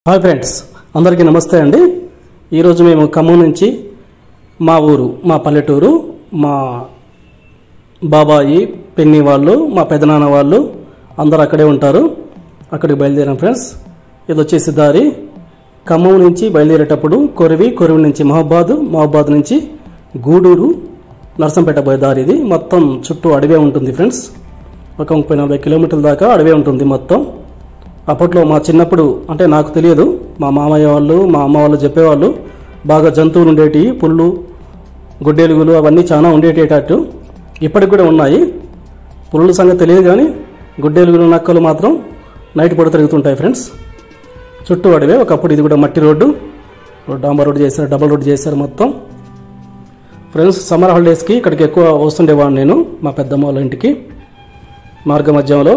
Hi friends, అందరికీ నమస్తే అండి. ఈరోజు మేము ఖమ్మం నుంచి మా ఊరు, మా పల్లెటూరు, మా బాబాయి, పిన్ని వాళ్ళు, మా పెదనాన్న వాళ్ళు అందరూ అక్కడే ఉంటారు. అక్కడికి బయలుదేరాం ఫ్రెండ్స్. ఇది వచ్చేసి దారి. ఖమ్మం నుంచి బయలుదేరేటప్పుడు కొరివి నుంచి మహబాద్ నుంచి గూడూరు, నర్సంపేట పోయే దారి. ఇది మొత్తం చుట్టూ అడవే ఉంటుంది ఫ్రెండ్స్. ఒక 30-40 కిలోమీటర్ల దాకా అడవే ఉంటుంది మొత్తం. అప్పట్లో మా చిన్నప్పుడు, అంటే నాకు తెలియదు, మా మామయ్య వాళ్ళు, మా అమ్మ వాళ్ళు చెప్పేవాళ్ళు, బాగా జంతువులు ఉండేటి, పుళ్ళు, గుడ్డెలుగులు అవన్నీ చాలా ఉండేటట్టు. ఇప్పటికి కూడా ఉన్నాయి. పుల్ల సంగతి తెలియదు కానీ గుడ్డెలుగులు, నక్కలు మాత్రం నైట్ పూట తిరుగుతుంటాయి ఫ్రెండ్స్. చుట్టూ అడవే. ఒకప్పుడు ఇది కూడా మట్టి రోడ్డు, డాంబర్ రోడ్డు చేశారు, డబల్ రోడ్డు చేశారు మొత్తం. ఫ్రెండ్స్, సమ్మర్ హాలిడేస్కి ఇక్కడికి ఎక్కువ వస్తుండేవాడిని నేను, మా పెద్దమ్మ వాళ్ళ ఇంటికి. మార్గ మధ్యంలో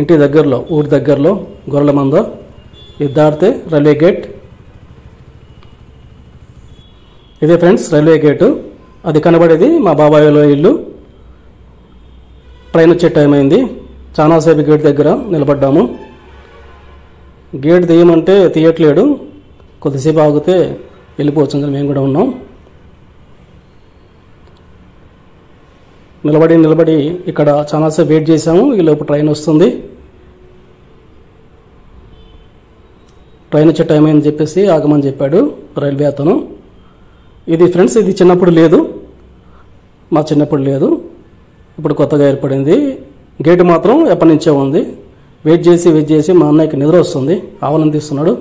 ఇంటి దగ్గరలో, ఊరి దగ్గరలో గొర్రెల మంద. ఇది దాటితే రైల్వే గేట్. ఇదే ఫ్రెండ్స్ రైల్వే గేటు. అది కనబడేది మా బాబాయ్ వాళ్ళ ఇల్లు. ట్రైన్ వచ్చే టైం అయింది. చాలాసేపు గేట్ దగ్గర నిలబడ్డాము. గేట్ తీయమంటే తీయట్లేడు. కొద్దిసేపు ఆగితే వెళ్ళిపోవచ్చు, మేము కూడా ఉన్నాం. నిలబడి ఇక్కడ చాలాసేపు వెయిట్ చేసాము. ఈలోపు ట్రైన్ వస్తుంది. ట్రైన్ వచ్చే టైం అని చెప్పేసి ఆగమని చెప్పాడు రైల్వే అతను. ఇది ఫ్రెండ్స్, ఇది చిన్నప్పుడు లేదు, మా చిన్నప్పుడు లేదు, ఇప్పుడు కొత్తగా ఏర్పడింది. గేటు మాత్రం ఎప్పటి నుంచో ఉంది. వెయిట్ చేసి మా అన్నయ్యకి నిద్ర వస్తుంది, ఆవలం తీస్తున్నాడు.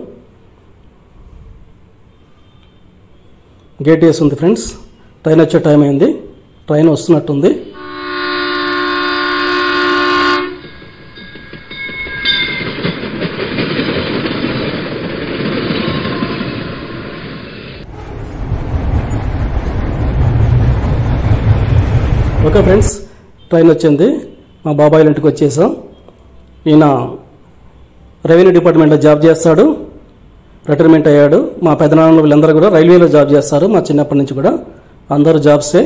గేట్ వేస్తుంది ఫ్రెండ్స్. ట్రైన్ వచ్చే టైం అయింది. ట్రైన్ వస్తున్నట్టుంది. ఓకే ఫ్రెండ్స్, ట్రైన్ వచ్చింది. మా బాబాయ్ ఇంటికి వచ్చేసాం. ఈయన రెవెన్యూ డిపార్ట్మెంట్లో జాబ్ చేస్తాడు, రిటైర్మెంట్ అయ్యాడు. మా పెదనాన్న వీళ్ళందరూ కూడా రైల్వేలో జాబ్ చేస్తారు. మా చిన్నప్పటి నుంచి కూడా అందరూ జాబ్సే.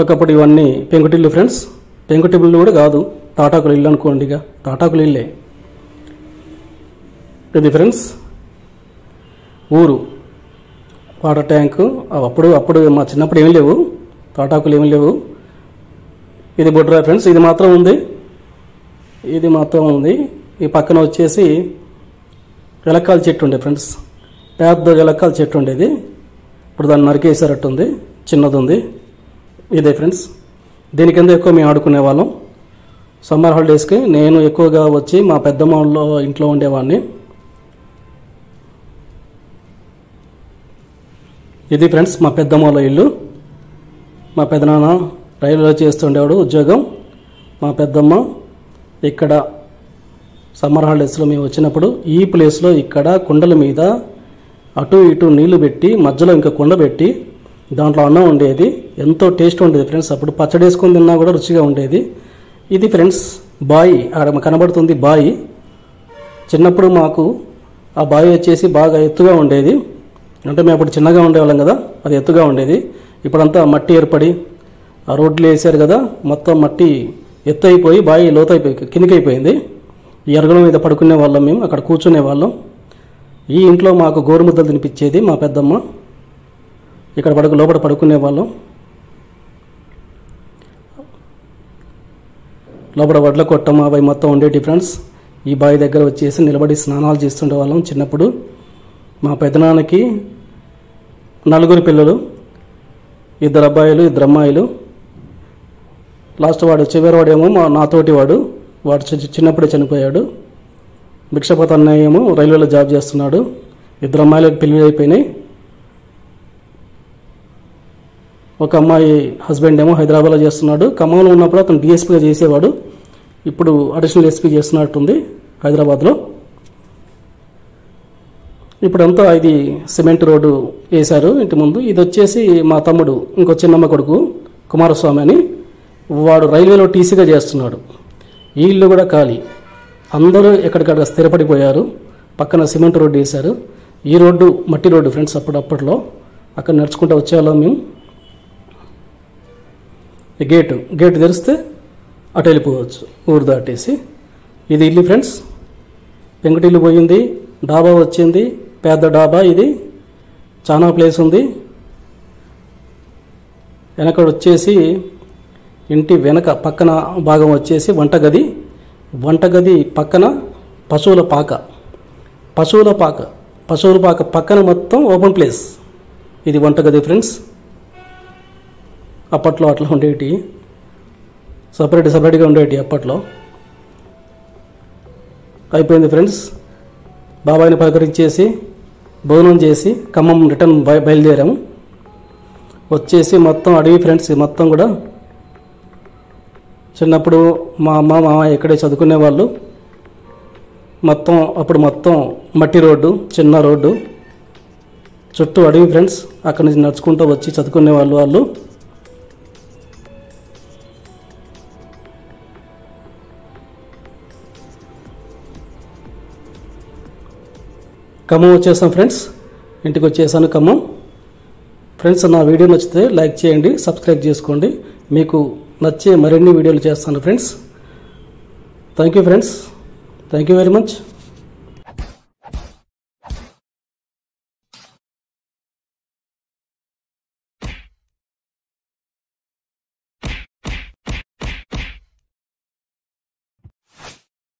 ఒకప్పుడు ఇవన్నీ పెంకుటిల్లు ఫ్రెండ్స్. పెంకుటిల్లు కూడా కాదు, తాటాకులు ఇల్లు అనుకోండి. ఇక తాటాకులు ఇల్లే ఇది ఫ్రెండ్స్. ఊరు, వాటర్ ట్యాంకు. అప్పుడు మా చిన్నప్పుడు ఏమీ లేవు, తాటాకులు ఏమీ లేవు. ఇది బొడ్రా ఫ్రెండ్స్. ఇది మాత్రం ఉంది. ఈ పక్కన వచ్చేసి ఎలక్కాల చెట్టు ఉండే ఫ్రెండ్స్. పెద్ద ఎలక్కాల చెట్టు ఉండేది. ఇప్పుడు దాన్ని నరికేసారట్టుంది, చిన్నది ఉంది. ఇదే ఫ్రెండ్స్. దీని కింద ఎక్కువ మేము ఆడుకునే వాళ్ళం. సమ్మర్ హాలిడేస్కి నేను ఎక్కువగా వచ్చి మా పెద్దమ్మ వాళ్ళ ఇంట్లో ఉండేవాడిని. ఇది ఫ్రెండ్స్ మా పెద్దమ్మ వాళ్ళ ఇల్లు. మా పెదనాన్న రైల్వేలో చేస్తుండేవాడు ఉద్యోగం. మా పెద్దమ్మ ఇక్కడ సమ్మర్ హాలిడేస్లో మేము వచ్చినప్పుడు ఈ ప్లేస్లో ఇక్కడ కుండల మీద అటు ఇటు నీళ్లు పెట్టి, మధ్యలో ఇంకా కుండ పెట్టి దాంట్లో అన్నం ఉండేది. ఎంతో టేస్ట్ ఉండేది ఫ్రెండ్స్. అప్పుడు పచ్చడి వేసుకొని తిన్నా కూడా రుచిగా ఉండేది. ఇది ఫ్రెండ్స్ బాయి. అక్కడ కనబడుతుంది బాయి. చిన్నప్పుడు మాకు ఆ బాయి వచ్చేసి బాగా ఎత్తుగా ఉండేది. అంటే మేము అప్పుడు చిన్నగా ఉండేవాళ్ళం కదా, అది ఎత్తుగా ఉండేది. ఇప్పుడంతా మట్టి ఏర్పడి ఆ రోడ్లు వేసారు కదా, మొత్తం మట్టి ఎత్తు అయిపోయి బావి లోతైపోయి కిందికి అయిపోయింది. ఈ ఎరగల మీద పడుకునే వాళ్ళం, మేము అక్కడ కూర్చునే వాళ్ళం. ఈ ఇంట్లో మాకు గోరుముద్దలు తినిపించేది మా పెద్దమ్మ. ఇక్కడ లోపల పడుకునే వాళ్ళం. లోపల వడ్ల కొట్టం అవి మొత్తం ఉండేటి ఫ్రెండ్స్. ఈ బావి దగ్గర వచ్చేసి నిలబడి స్నానాలు చేస్తుండే వాళ్ళం చిన్నప్పుడు. మా పెదనాన్నకి 4 పిల్లలు, 2 అబ్బాయిలు 2 అమ్మాయిలు. లాస్ట్ చివరివాడేమో నాతోటి వాడు చిన్నప్పుడే చనిపోయాడు. భిక్షపతి అన్నయ్య ఏమో రైల్వేలో జాబ్ చేస్తున్నాడు. 2 అమ్మాయిలకు పెళ్లి అయిపోయినాయి. ఒక అమ్మాయి హస్బెండ్ ఏమో హైదరాబాద్లో చేస్తున్నాడు. ఖమ్మంలో ఉన్నప్పుడు అతను డిఎస్పీగా చేసేవాడు. ఇప్పుడు అడిషనల్ ఎస్పీ చేస్తున్నట్టుంది హైదరాబాద్లో. ఇప్పుడంతా ఇది సిమెంట్ రోడ్డు వేశారు ఇంటి ముందు. ఇది వచ్చేసి మా తమ్ముడు, ఇంకో చిన్నమ్మ కొడుకు కుమారస్వామి అని, వాడు రైల్వేలో టీసీగా చేస్తున్నాడు. ఈ ఇల్లు కూడా ఖాళీ. అందరూ ఎక్కడికక్కడ స్థిరపడిపోయారు. పక్కన సిమెంట్ రోడ్డు వేశారు. ఈ రోడ్డు మట్టి రోడ్డు ఫ్రెండ్స్. అప్పట్లో అక్కడ నడుచుకుంటూ వచ్చేవాళ్ళం మేము. గేటు తెరిస్తే అటు వెళ్ళిపోవచ్చు ఊరు దాటేసి. ఇది ఇల్లు ఫ్రెండ్స్. పెంకుటిల్లు పోయింది, డాబా వచ్చింది, పెద్ద డాబా ఇది, చాలా ప్లేస్ ఉంది. వెనక వచ్చేసి ఇంటి వెనక పక్కన భాగం వచ్చేసి వంటగది, వంటగది పక్కన పశువుల పాక పక్కన మొత్తం ఓపెన్ ప్లేస్. ఇది వంటగది ఫ్రెండ్స్. అప్పట్లో అట్లా ఉండేటి, సపరేట్గా ఉండేటి అప్పట్లో. అయిపోయింది ఫ్రెండ్స్. బాబాయిని పలకరించేసి భోజనం చేసి ఖమ్మం రిటర్న్ బయలుదేరాము. వచ్చేసి మొత్తం అడవి ఫ్రెండ్స్. మొత్తం కూడా చిన్నప్పుడు మా అమ్మ మామయ్య ఇక్కడే చదువుకునేవాళ్ళు. అప్పుడు మొత్తం మట్టి రోడ్డు, చిన్న రోడ్డు, చుట్టూ అడవి ఫ్రెండ్స్. అక్కడి నుంచి నడుచుకుంటూ వచ్చి చదువుకునేవాళ్ళు వాళ్ళు. ఖమ్మం వచ్చేసాం ఫ్రెండ్స్. ఇంటికి వచ్చేసాను ఖమ్మం. ఫ్రెండ్స్, నా వీడియో నచ్చితే లైక్ చేయండి, సబ్స్క్రైబ్ చేసుకోండి. మీకు నచ్చే మరిన్ని వీడియోలు చేస్తాను friends. Thank you friends. Thank you very much.